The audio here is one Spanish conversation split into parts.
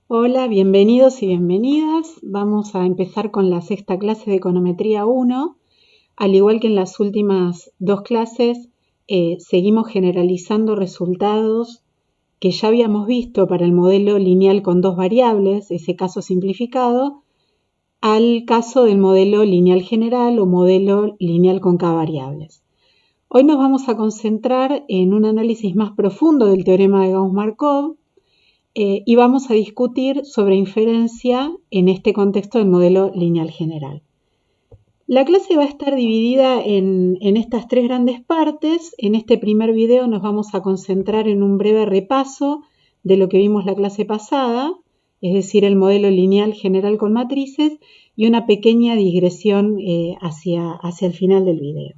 Hola, bienvenidos y bienvenidas. Vamos a empezar con la sexta clase de Econometría 1. Al igual que en las últimas dos clases, seguimos generalizando resultados que ya habíamos visto para el modelo lineal con dos variables, ese caso simplificado, al caso del modelo lineal general o modelo lineal con k variables. Hoy nos vamos a concentrar en un análisis más profundo del teorema de Gauss-Markov, y vamos a discutir sobre inferencia en este contexto del modelo lineal general. La clase va a estar dividida en estas tres grandes partes. En este primer video nos vamos a concentrar en un breve repaso de lo que vimos la clase pasada, es decir, el modelo lineal general con matrices, y una pequeña digresión hacia el final del video.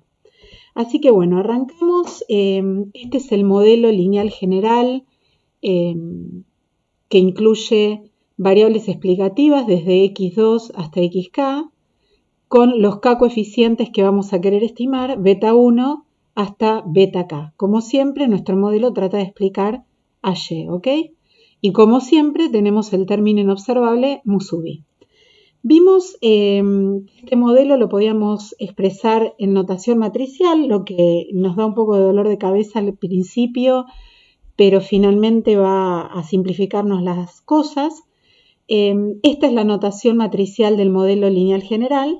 Así que bueno, arrancamos. Este es el modelo lineal general, que incluye variables explicativas desde x2 hasta xk, con los k coeficientes que vamos a querer estimar, beta 1 hasta beta k. Como siempre, nuestro modelo trata de explicar a y, ¿ok? Y como siempre, tenemos el término inobservable mu sub i. Vimos este modelo lo podíamos expresar en notación matricial, lo que nos da un poco de dolor de cabeza al principio, pero finalmente va a simplificarnos las cosas. Esta es la notación matricial del modelo lineal general,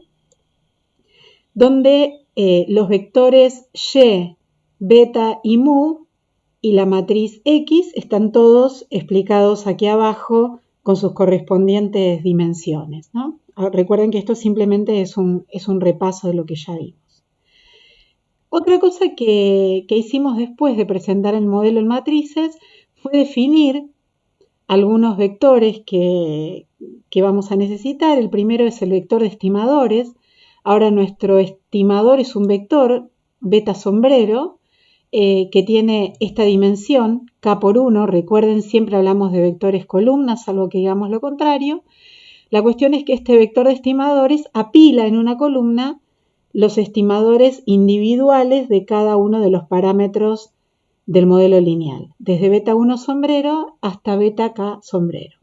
donde los vectores y, beta y mu y la matriz x están todos explicados aquí abajo con sus correspondientes dimensiones, ¿no? Recuerden que esto simplemente es un repaso de lo que ya vimos. Otra cosa que hicimos después de presentar el modelo en matrices fue definir algunos vectores que vamos a necesitar. El primero es el vector de estimadores. Ahora nuestro estimador es un vector beta sombrero que tiene esta dimensión k por 1. Recuerden, siempre hablamos de vectores columnas, salvo que digamos lo contrario. La cuestión es que este vector de estimadores apila en una columna los estimadores individuales de cada uno de los parámetros del modelo lineal, desde beta 1 sombrero hasta beta k sombrero.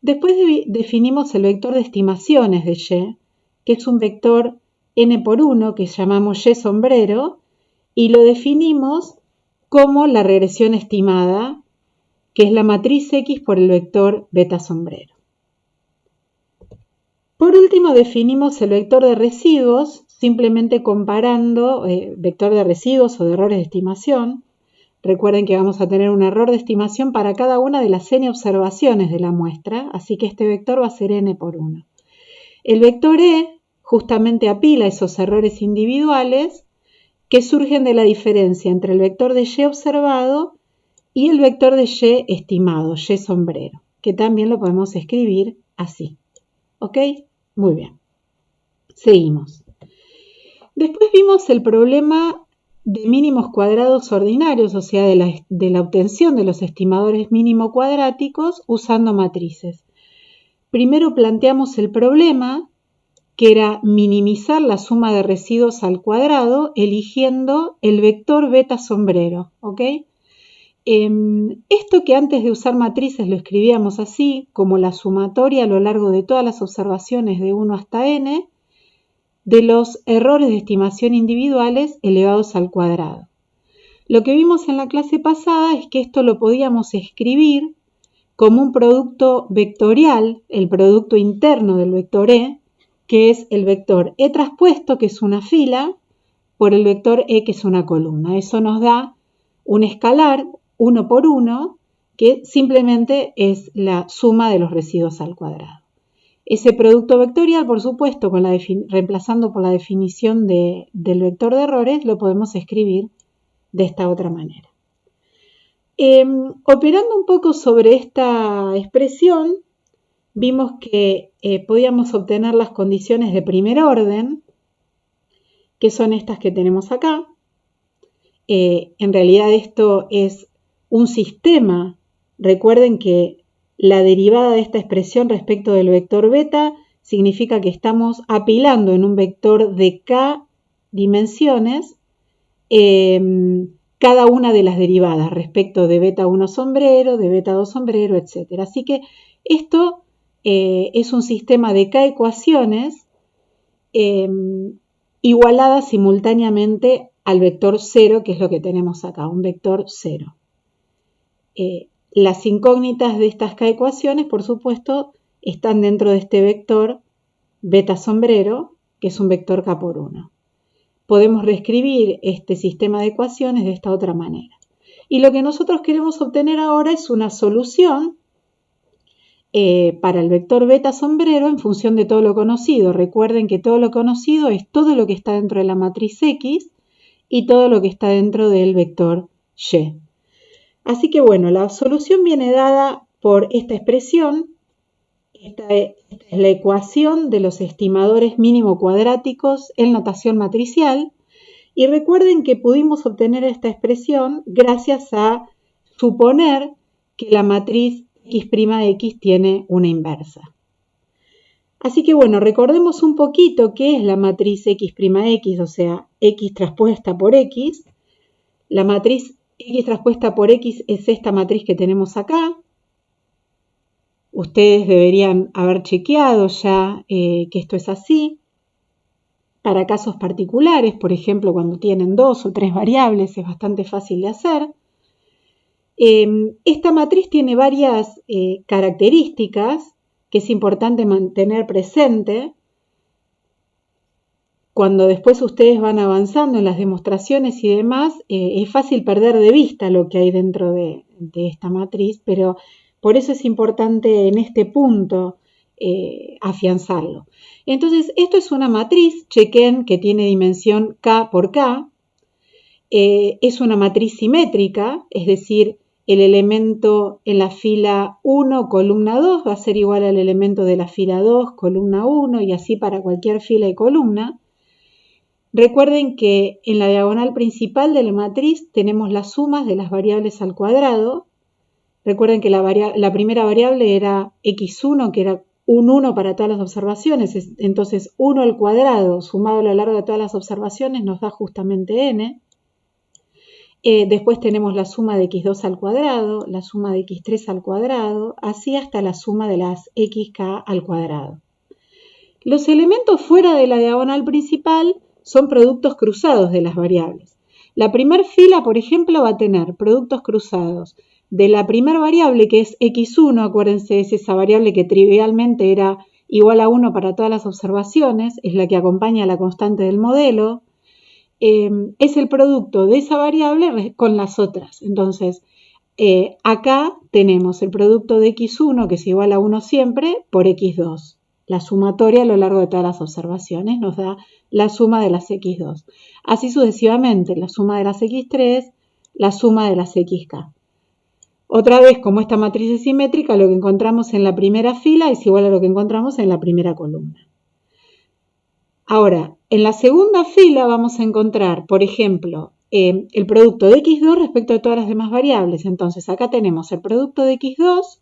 Después definimos el vector de estimaciones de y, que es un vector n por 1 que llamamos y sombrero, y lo definimos como la regresión estimada, que es la matriz x por el vector beta sombrero. Por último, definimos el vector de residuos, simplemente comparando vector de residuos o de errores de estimación. Recuerden que vamos a tener un error de estimación para cada una de las n observaciones de la muestra, así que este vector va a ser n por 1. El vector e justamente apila esos errores individuales que surgen de la diferencia entre el vector de y observado y el vector de y estimado, y sombrero, que también lo podemos escribir así. ¿Ok? Muy bien. Seguimos. Después vimos el problema de mínimos cuadrados ordinarios, o sea, de la obtención de los estimadores mínimo cuadráticos usando matrices. Primero planteamos el problema, que era minimizar la suma de residuos al cuadrado eligiendo el vector beta sombrero, ¿ok? Esto que antes de usar matrices lo escribíamos así, como la sumatoria a lo largo de todas las observaciones de 1 hasta n, de los errores de estimación individuales elevados al cuadrado. Lo que vimos en la clase pasada es que esto lo podíamos escribir como un producto vectorial, el producto interno del vector e, que es el vector e traspuesto, que es una fila, por el vector e, que es una columna. Eso nos da un escalar 1 por 1, que simplemente es la suma de los residuos al cuadrado. Ese producto vectorial, por supuesto, reemplazando por la definición del vector de errores, lo podemos escribir de esta otra manera. Operando un poco sobre esta expresión, vimos que podíamos obtener las condiciones de primer orden, que son estas que tenemos acá. En realidad esto es un sistema. Recuerden que la derivada de esta expresión respecto del vector beta significa que estamos apilando en un vector de k dimensiones cada una de las derivadas respecto de beta 1 sombrero, de beta 2 sombrero, etc. Así que esto es un sistema de K ecuaciones igualadas simultáneamente al vector 0, que es lo que tenemos acá, un vector 0. Las incógnitas de estas K ecuaciones, por supuesto, están dentro de este vector beta sombrero, que es un vector K por 1. Podemos reescribir este sistema de ecuaciones de esta otra manera. Y lo que nosotros queremos obtener ahora es una solución para el vector beta sombrero en función de todo lo conocido. Recuerden que todo lo conocido es todo lo que está dentro de la matriz X y todo lo que está dentro del vector Y. Así que bueno, la solución viene dada por esta expresión. Esta es la ecuación de los estimadores mínimo cuadráticos en notación matricial. Y recuerden que pudimos obtener esta expresión gracias a suponer que la matriz X' tiene una inversa. Así que bueno, recordemos un poquito qué es la matriz X', o sea, X transpuesta por X. La matriz X transpuesta por X es esta matriz que tenemos acá. Ustedes deberían haber chequeado ya que esto es así. Para casos particulares, por ejemplo, cuando tienen 2 o 3 variables, es bastante fácil de hacer. Esta matriz tiene varias características que es importante mantener presente cuando después ustedes van avanzando en las demostraciones y demás. Es fácil perder de vista lo que hay dentro de esta matriz, pero por eso es importante en este punto afianzarlo. Entonces, esto es una matriz, chequen que tiene dimensión K por K. Es una matriz simétrica, es decir, el elemento en la fila 1, columna 2, va a ser igual al elemento de la fila 2, columna 1, y así para cualquier fila y columna. Recuerden que en la diagonal principal de la matriz tenemos las sumas de las variables al cuadrado. Recuerden que la primera variable era x1, que era un 1 para todas las observaciones. Entonces, 1 al cuadrado sumado a lo largo de todas las observaciones nos da justamente n. Después tenemos la suma de x2 al cuadrado, la suma de x3 al cuadrado, así hasta la suma de las xk al cuadrado. Los elementos fuera de la diagonal principal son productos cruzados de las variables. La primera fila, por ejemplo, va a tener productos cruzados de la primera variable, que es x1, acuérdense, es esa variable que trivialmente era igual a 1 para todas las observaciones, es la que acompaña a la constante del modelo. Es el producto de esa variable con las otras. Entonces, acá tenemos el producto de x1, que es igual a 1 siempre, por x2. La sumatoria a lo largo de todas las observaciones nos da la suma de las x2. Así sucesivamente, la suma de las x3, la suma de las xk. Otra vez, como esta matriz es simétrica, lo que encontramos en la primera fila es igual a lo que encontramos en la primera columna. Ahora, en la segunda fila vamos a encontrar, por ejemplo, el producto de x2 respecto de todas las demás variables. Entonces, acá tenemos el producto de x2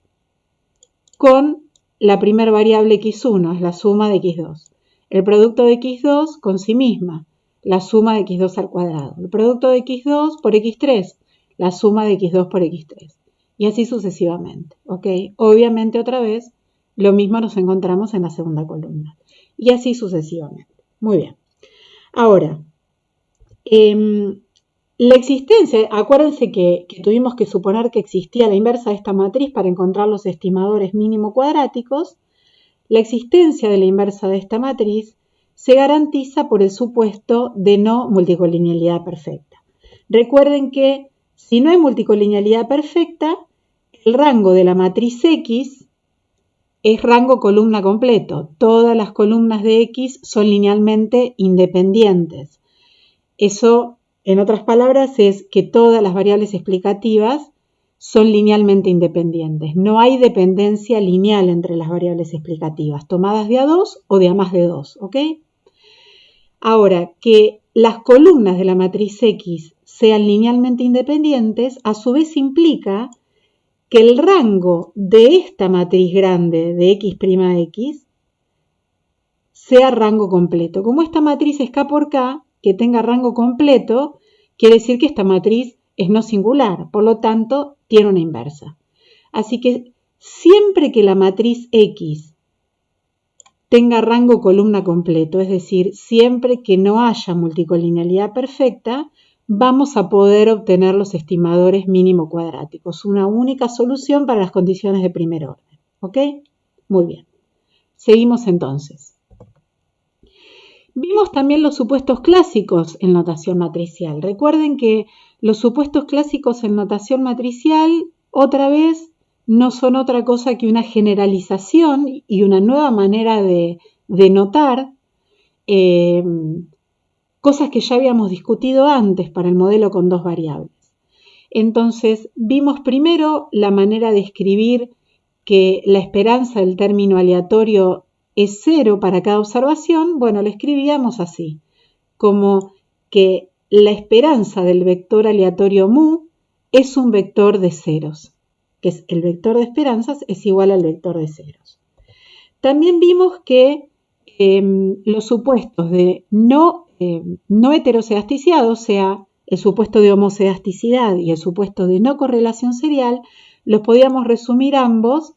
con la primera variable x1, es la suma de x2. El producto de x2 con sí misma, la suma de x2 al cuadrado. El producto de x2 por x3, la suma de x2 por x3. Y así sucesivamente, ¿ok? Obviamente, otra vez, lo mismo nos encontramos en la segunda columna. Y así sucesivamente. Muy bien. Ahora, la existencia, acuérdense que tuvimos que suponer que existía la inversa de esta matriz para encontrar los estimadores mínimo cuadráticos. La existencia de la inversa de esta matriz se garantiza por el supuesto de no multicolinealidad perfecta. Recuerden que si no hay multicolinealidad perfecta, el rango de la matriz X es rango columna completo. Todas las columnas de X son linealmente independientes. Eso, en otras palabras, es que todas las variables explicativas son linealmente independientes. No hay dependencia lineal entre las variables explicativas, tomadas de a 2 o de a más de 2, ¿ok? Ahora, que las columnas de la matriz X sean linealmente independientes, a su vez implica que el rango de esta matriz grande de X' sea rango completo. Como esta matriz es K por K, que tenga rango completo, quiere decir que esta matriz es no singular, por lo tanto tiene una inversa. Así que siempre que la matriz X tenga rango columna completo, es decir, siempre que no haya multicolinealidad perfecta, vamos a poder obtener los estimadores mínimo cuadráticos, una única solución para las condiciones de primer orden. ¿Ok? Muy bien. Seguimos entonces. Vimos también los supuestos clásicos en notación matricial. Recuerden que los supuestos clásicos en notación matricial, otra vez, no son otra cosa que una generalización y una nueva manera de notar cosas que ya habíamos discutido antes para el modelo con dos variables. Entonces, vimos primero la manera de escribir que la esperanza del término aleatorio es 0 para cada observación. Bueno, lo escribíamos así, como que la esperanza del vector aleatorio mu es un vector de ceros, que es el vector de esperanzas es igual al vector de ceros. También vimos que los supuestos de no heterocedasticidad, o sea, el supuesto de homocedasticidad y el supuesto de no correlación serial, los podíamos resumir ambos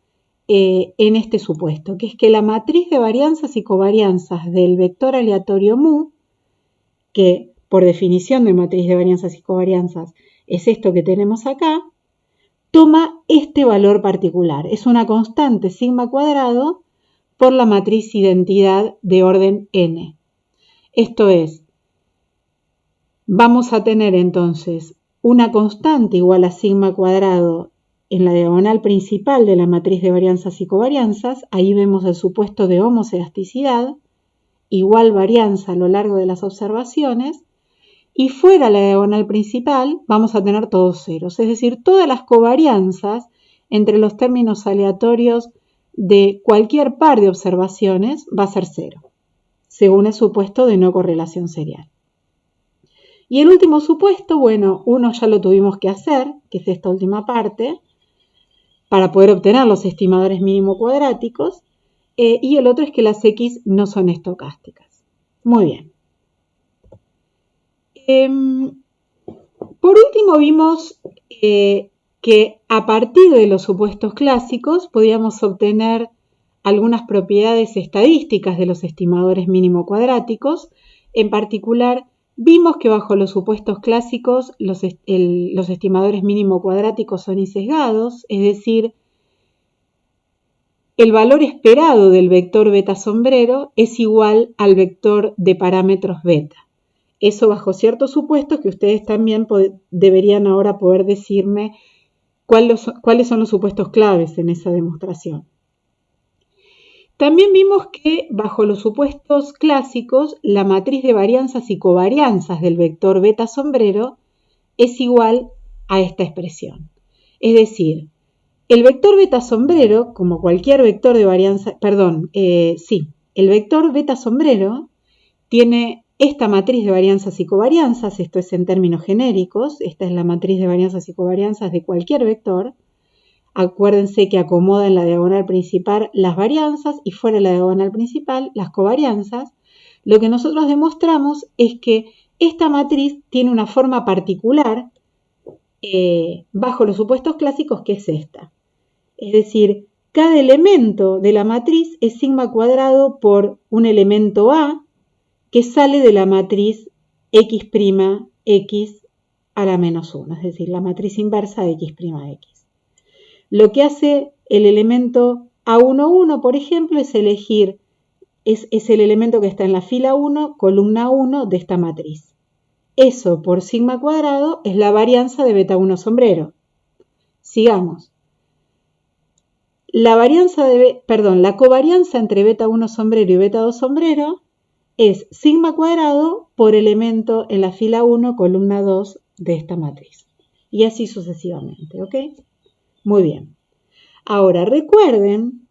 en este supuesto, que es que la matriz de varianzas y covarianzas del vector aleatorio mu, que por definición de matriz de varianzas y covarianzas es esto que tenemos acá, toma este valor particular. Es una constante sigma cuadrado por la matriz identidad de orden n. Esto es, vamos a tener entonces una constante igual a sigma cuadrado en la diagonal principal de la matriz de varianzas y covarianzas. Ahí vemos el supuesto de homocedasticidad, igual varianza a lo largo de las observaciones, y fuera la diagonal principal vamos a tener todos ceros, es decir, todas las covarianzas entre los términos aleatorios de cualquier par de observaciones va a ser 0, según el supuesto de no correlación serial. Y el último supuesto, bueno, uno ya lo tuvimos que hacer, que es esta última parte, para poder obtener los estimadores mínimo cuadráticos, y el otro es que las X no son estocásticas. Muy bien. Por último vimos que a partir de los supuestos clásicos podíamos obtener algunas propiedades estadísticas de los estimadores mínimo cuadráticos. En particular, vimos que bajo los supuestos clásicos los estimadores mínimo cuadráticos son insesgados, es decir, el valor esperado del vector beta sombrero es igual al vector de parámetros beta. Eso bajo ciertos supuestos que ustedes también deberían ahora poder decirme cuáles son los supuestos claves en esa demostración. También vimos que bajo los supuestos clásicos la matriz de varianzas y covarianzas del vector beta sombrero es igual a esta expresión. Es decir, el vector beta sombrero, como cualquier vector de varianza, el vector beta sombrero tiene esta matriz de varianzas y covarianzas, esto es en términos genéricos, esta es la matriz de varianzas y covarianzas de cualquier vector. Acuérdense que acomoda en la diagonal principal las varianzas y fuera de la diagonal principal las covarianzas. Lo que nosotros demostramos es que esta matriz tiene una forma particular bajo los supuestos clásicos, que es esta. Es decir, cada elemento de la matriz es sigma cuadrado por un elemento A que sale de la matriz x' x a la menos 1, es decir, la matriz inversa de x', x. Lo que hace el elemento A11, por ejemplo, es elegir, es el elemento que está en la fila 1, columna 1 de esta matriz. Eso por sigma cuadrado es la varianza de beta 1 sombrero. Sigamos. La covarianza entre beta 1 sombrero y beta 2 sombrero es sigma cuadrado por elemento en la fila 1, columna 2 de esta matriz. Y así sucesivamente, ¿ok? Muy bien. Ahora, recuerden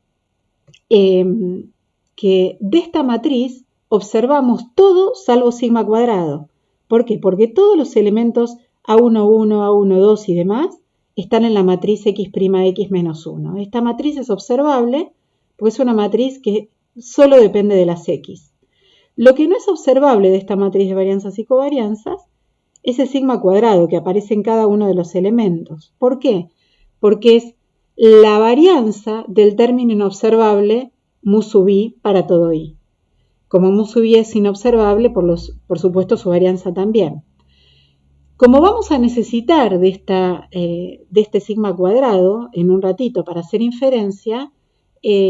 que de esta matriz observamos todo salvo sigma cuadrado. ¿Por qué? Porque todos los elementos A11, A12 y demás están en la matriz x', x menos 1. Esta matriz es observable porque es una matriz que solo depende de las x. Lo que no es observable de esta matriz de varianzas y covarianzas ese sigma cuadrado que aparece en cada uno de los elementos. ¿Por qué? Porque es la varianza del término inobservable mu sub i para todo i. Como mu sub i es inobservable, por supuesto su varianza también. Como vamos a necesitar de este sigma cuadrado en un ratito para hacer inferencia,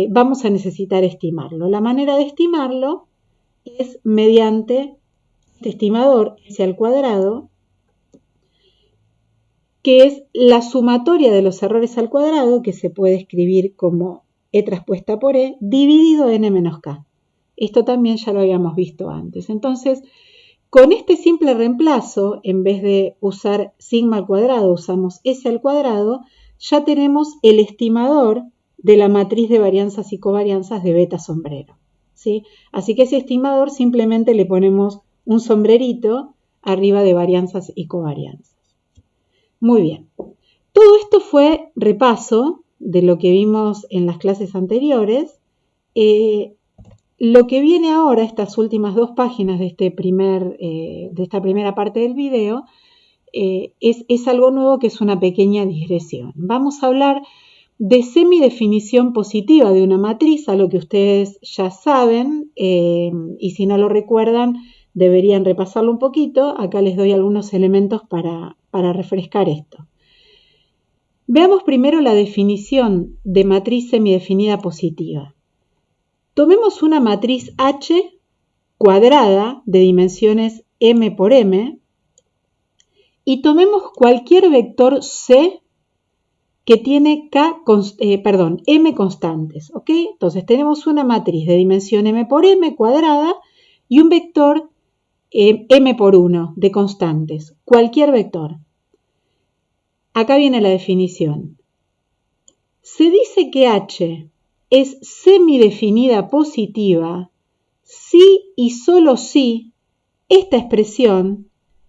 vamos a necesitar estimarlo. La manera de estimarlo es mediante este estimador s al cuadrado, que es la sumatoria de los errores al cuadrado, que se puede escribir como e traspuesta por e, dividido n menos k. Esto también ya lo habíamos visto antes. Entonces, con este simple reemplazo, en vez de usar sigma al cuadrado, usamos s al cuadrado, ya tenemos el estimador de la matriz de varianzas y covarianzas de beta sombrero, ¿sí? Así que ese estimador simplemente le ponemos un sombrerito arriba de varianzas y covarianzas. Muy bien. Todo esto fue repaso de lo que vimos en las clases anteriores. Lo que viene ahora, estas últimas 2 páginas de esta primera parte del video, es algo nuevo, que es una pequeña digresión. Vamos a hablar de semidefinición positiva de una matriz, algo que ustedes ya saben, y si no lo recuerdan, deberían repasarlo un poquito. Acá les doy algunos elementos para refrescar esto. Veamos primero la definición de matriz semidefinida positiva. Tomemos una matriz H cuadrada de dimensiones m por m y tomemos cualquier vector C que tiene m constantes, ¿ok? Entonces tenemos una matriz de dimensión m por m cuadrada y un vector m por 1 de constantes, cualquier vector. Acá viene la definición. Se dice que H es semidefinida positiva si y solo si esta expresión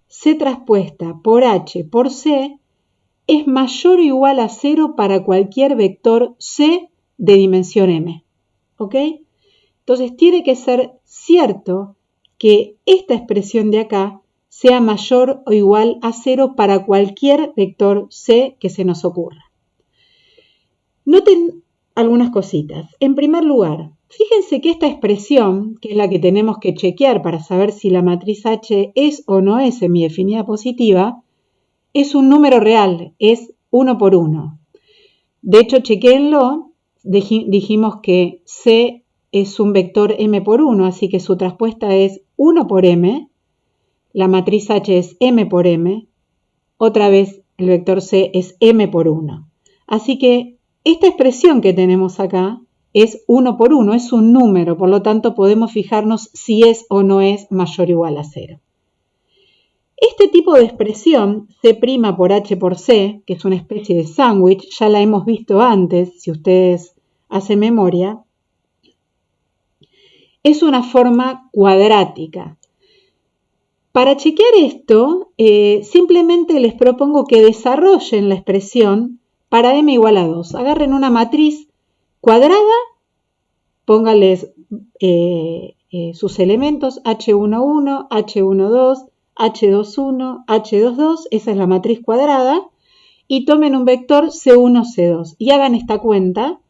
C traspuesta por H por C es mayor o igual a 0 para cualquier vector C de dimensión m. ¿Ok? Entonces tiene que ser cierto que esta expresión de acá sea mayor o igual a 0 para cualquier vector C que se nos ocurra. Noten algunas cositas. En primer lugar, fíjense que esta expresión, que es la que tenemos que chequear para saber si la matriz H es o no es semidefinida positiva, es un número real, es 1 por 1. De hecho, chequéenlo, dijimos que C es un vector m por 1, así que su traspuesta es 1 por m, la matriz H es m por m, otra vez el vector C es m por 1. Así que esta expresión que tenemos acá es 1 por 1, es un número, por lo tanto podemos fijarnos si es o no es mayor o igual a 0. Este tipo de expresión, C' por H por C, que es una especie de sándwich, ya la hemos visto antes, si ustedes hacen memoria, es una forma cuadrática. Para chequear esto, simplemente les propongo que desarrollen la expresión para m igual a 2. Agarren una matriz cuadrada, pónganles sus elementos H11, H12, H21, H22, esa es la matriz cuadrada, y tomen un vector C1, C2 y hagan esta cuenta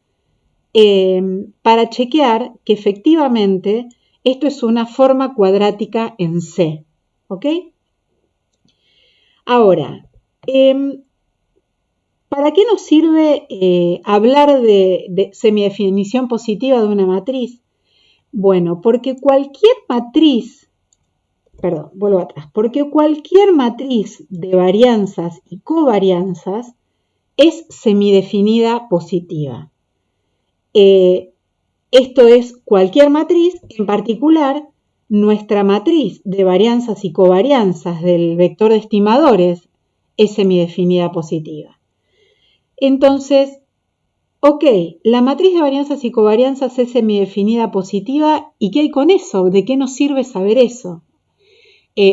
para chequear que efectivamente esto es una forma cuadrática en C. ¿Ok? Ahora, ¿para qué nos sirve hablar de semidefinición positiva de una matriz? Bueno, porque cualquier matriz de varianzas y covarianzas es semidefinida positiva. Esto es cualquier matriz, en particular nuestra matriz de varianzas y covarianzas del vector de estimadores es semidefinida positiva. Entonces, ok, la matriz de varianzas y covarianzas es semidefinida positiva, ¿y qué hay con eso? ¿De qué nos sirve saber eso?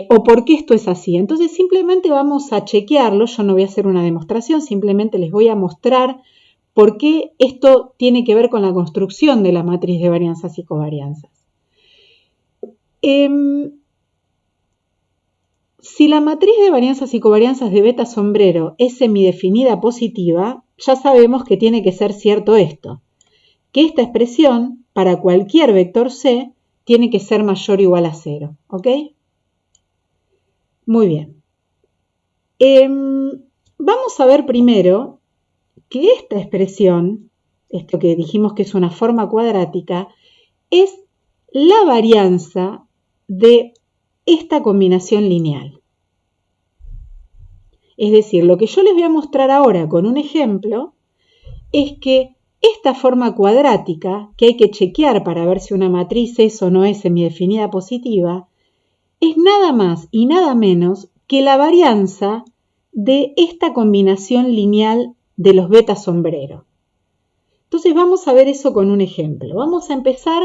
¿O por qué esto es así? Entonces simplemente vamos a chequearlo, yo no voy a hacer una demostración, simplemente les voy a mostrar por qué esto tiene que ver con la construcción de la matriz de varianzas y covarianzas. si la matriz de varianzas y covarianzas de beta sombrero es semidefinida positiva, ya sabemos que tiene que ser cierto esto, que esta expresión para cualquier vector C tiene que ser mayor o igual a 0, ¿ok? Muy bien. Vamos a ver primero que esta expresión, esto que dijimos que es una forma cuadrática, es la varianza de esta combinación lineal. Es decir, lo que yo les voy a mostrar ahora con un ejemplo es que esta forma cuadrática, que hay que chequear para ver si una matriz es o no es semidefinida positiva, es nada más y nada menos que la varianza de esta combinación lineal de los beta sombrero. Entonces vamos a ver eso con un ejemplo. Vamos a empezar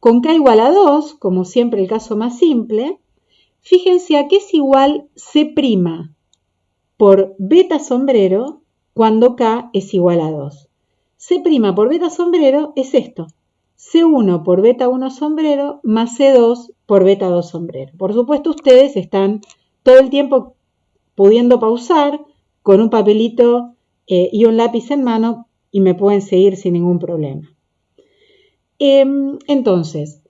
con k igual a 2, como siempre el caso más simple. Fíjense a qué es igual C' por beta sombrero cuando k es igual a 2. C' por beta sombrero es esto. C1 por beta 1 sombrero más C2 por beta 2 sombrero. Por supuesto, ustedes están todo el tiempo pudiendo pausar con un papelito y un lápiz en mano y me pueden seguir sin ningún problema. Entonces,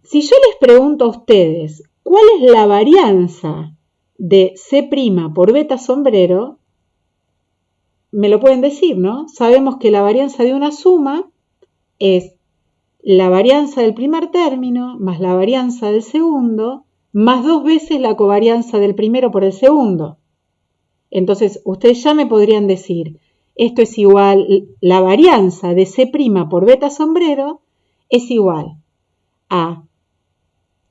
si yo les pregunto a ustedes cuál es la varianza de C' por beta sombrero, me lo pueden decir, ¿no? Sabemos que la varianza de una suma es la varianza del primer término más la varianza del segundo más 2 veces la covarianza del primero por el segundo. Entonces, ustedes ya me podrían decir, esto es igual, la varianza de C' por beta sombrero es igual a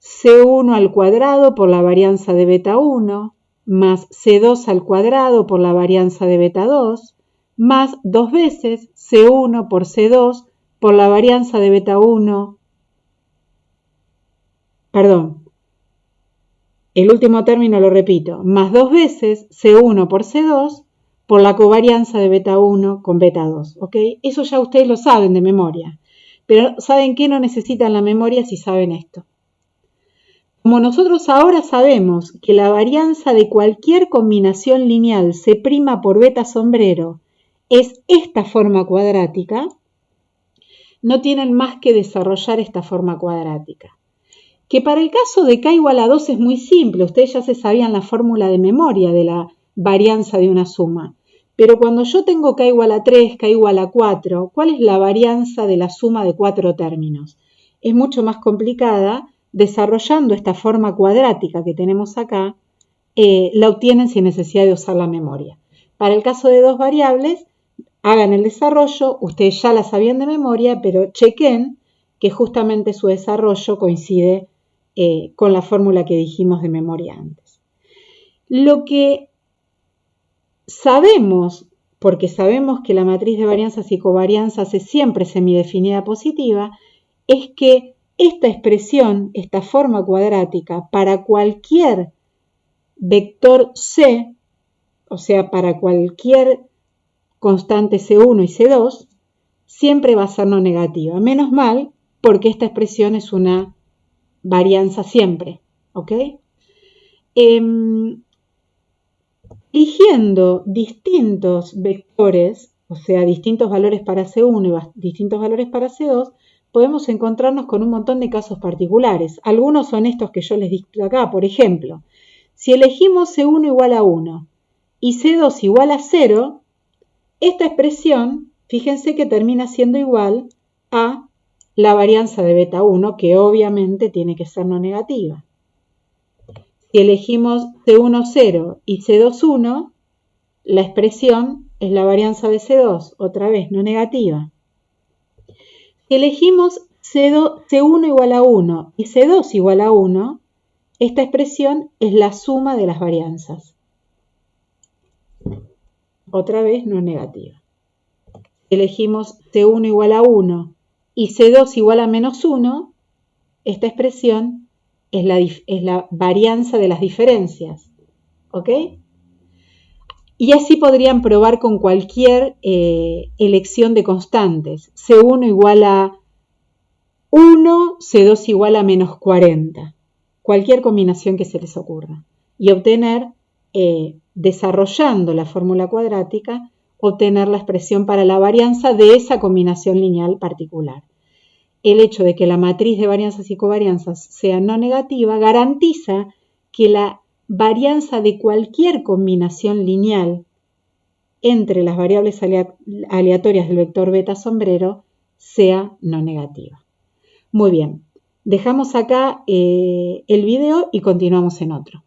C1 al cuadrado por la varianza de beta 1 más C2 al cuadrado por la varianza de beta 2 más 2 veces C1 por C2 por la varianza de beta 1, el último término lo repito, más 2 veces C1 por C2 por la covarianza de beta 1 con beta 2, ¿ok? Eso ya ustedes lo saben de memoria, pero ¿saben qué? No necesitan la memoria si saben esto. Como nosotros ahora sabemos que la varianza de cualquier combinación lineal C' por beta sombrero es esta forma cuadrática, no tienen más que desarrollar esta forma cuadrática. Que para el caso de k igual a 2 es muy simple, ustedes ya se sabían la fórmula de memoria de la varianza de una suma. Pero cuando yo tengo k igual a 3, k igual a 4, ¿cuál es la varianza de la suma de 4 términos? Es mucho más complicada. Desarrollando esta forma cuadrática que tenemos acá, la obtienen sin necesidad de usar la memoria. Para el caso de dos variables, hagan el desarrollo, ustedes ya la sabían de memoria, pero chequen que justamente su desarrollo coincide con la fórmula que dijimos de memoria antes. Lo que sabemos, porque sabemos que la matriz de varianzas y covarianzas es siempre semidefinida positiva, es que esta expresión, esta forma cuadrática, para cualquier vector C, o sea, para cualquier constante C1 y C2, siempre va a ser no negativa. Menos mal, porque esta expresión es una varianza siempre, ¿ok? Eligiendo distintos vectores, o sea, distintos valores para C1 y distintos valores para C2, podemos encontrarnos con un montón de casos particulares. Algunos son estos que yo les dije acá. Por ejemplo, si elegimos C1 igual a 1 y C2 igual a 0, esta expresión, fíjense que termina siendo igual a la varianza de beta 1, que obviamente tiene que ser no negativa. Si elegimos C1 0 y C2 1, la expresión es la varianza de C2, otra vez no negativa. Si elegimos C1 igual a 1 y C2 igual a 1, esta expresión es la suma de las varianzas. Otra vez no negativa. Si elegimos C1 igual a 1 y C2 igual a menos 1, esta expresión es la varianza de las diferencias. ¿Ok? Y así podrían probar con cualquier elección de constantes. C1 igual a 1, C2 igual a menos 40. cualquier combinación que se les ocurra y obtener, desarrollando la fórmula cuadrática, obtener la expresión para la varianza de esa combinación lineal particular. El hecho de que la matriz de varianzas y covarianzas sea no negativa garantiza que la varianza de cualquier combinación lineal entre las variables aleatorias del vector beta sombrero sea no negativa. Muy bien, dejamos acá el video y continuamos en otro.